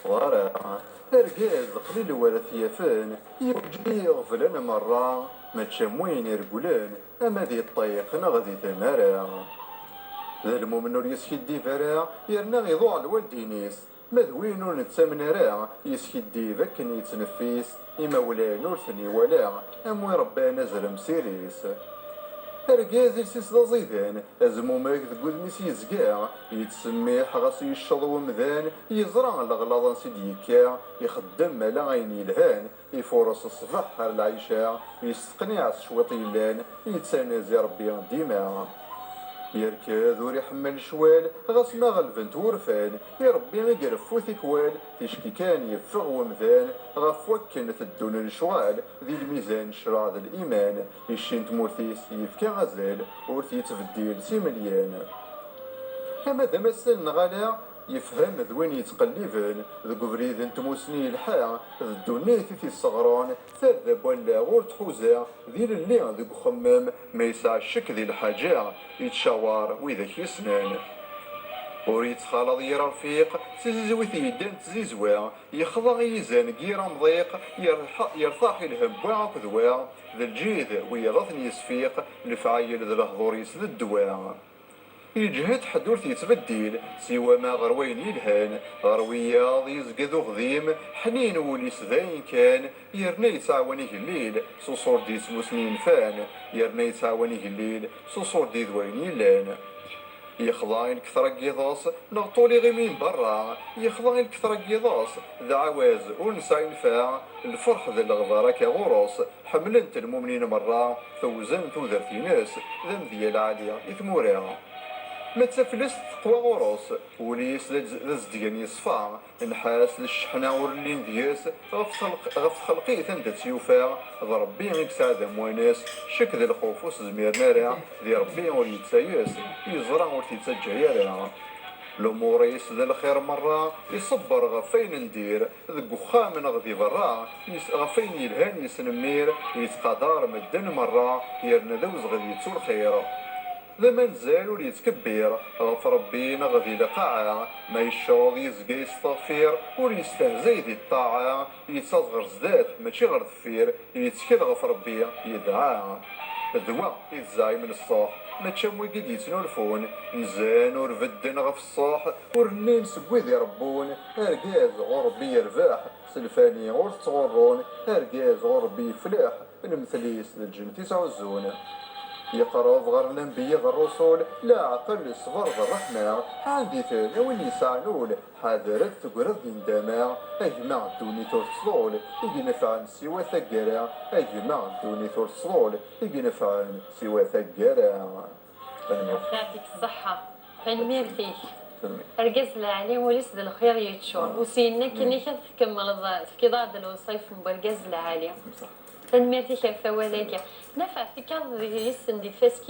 صغار أرجاز قليل ولا ثيافان يوجدي غفلان مرة ما تشموين يرقلان أما ذي الطيق نغذي ثمارا ذا المؤمن ور يسكدي فرا يرنا يضوع الوالدينيس مذوين ور نتسامن راه يسكدي فكن يتنفيس إمولان ور ثني ولا أموي ربنا زرم سيريس أرجاز يسيس دا زيدان أزموماك تقول ميس يزقا يتسميح غاسي يشطو ومذان يزرع الغلاظ سيدي يكا يخدم على عين يلهان يفورس الصباح على العيشة يستقنع شويط يلان يتسانازي ربي ديما يركض ور يحمل شوال غاس ما غلبنت ورفان يا ربي يقرفو ثكوال تشكي كان يفغ ومذان غاف وكنت الدون الشوال ذي الميزان شرع ذا الإيمان يشين تمورثيس يفكا غزال ورثي تبديل سي مليان كما ذا مسن غلا يفهم ذوين يتقلبن ذو بريد تموسني الحا ذو نيثي الصغران ثذب ولا غور تحوزا ذي اللي ذو خمام ما يسع الشك ذي الحاجة يتشاور وإذا يسنان وريت خالض يرى رفيق تزوث يدان تزيزوا يخضع يزان قيرا مضيق يرتاح الهم بوع كذوا ذا الجيذ ويغثني يسفيق لفعيل ذا الهضور يسد الدواء يجهد حدورث يتبدل سوى ما غروين يلهان غروياض يزقذو غذيم حنين وليس ذاين كان يرنا يتعاونيه الليل صصور دي سموسنين فان يرنا يتعاونيه الليل صصور دي ذوين يلان يخضعين كثر قيضاس نغطولي غيمين برا يخضعين كثر قيضاس ذا عواز ونسا ينفع الفرح ذا الغضارة كغروس حملنت المؤمنين مرة ثوزن ذرتي ناس ذا مذيا العالية إثمورها ما تفلست تقوى غروس وليس لزديان يصفى نحاس للشحنة ورلين دياس غف خلقي ثندت يوفا ضربي غيك سعادة مواناس شك ذا الخوف وسزمير نارا ذي ربي وريتساياس يزرع ورتيتسجى راه الأمور يسد الخير مرة يصبر غفين ندير ذق خامن غذي برا غفين يلهان يسنمير يتقدر مدن مرة يرنا ذوز غذي يتسو الخير ذا ما نزال ولي يتكبر غف ربينا غذي لقاعة ما يشرض يزقى يستغفر ولي يستهزي ذي الطاعة يتصغر زدات ماشي غير ثفير يتكل غف ربي يدعى الدواء يتزاي من الصاح ما تشموي قد يتنولفون نزان ورفدن غف الصاح ورنين سقوي ذي ربون ارقاز غربي يرباح سلفاني غور تغرون ارقاز غربي يفلاح المثليس للجن تسعوزون يقرب غير الانبياء الرسول لا عقل صبر الرحمة عندي ثاني وين يسعنول حاضرت تقرض يندمع اجمع دوني ترسلول يجي نفعن سوى ثقرا اجمع دوني ترسلول يجي نفعن سوى ثقرا. يعطيك الصحة فين فيك ركز عليه وليس الخير يتشور وسينا كني كمل في ضاد الوصيف بركز عليه فين فيك فوالك نفع في كان يسن دي فاسكي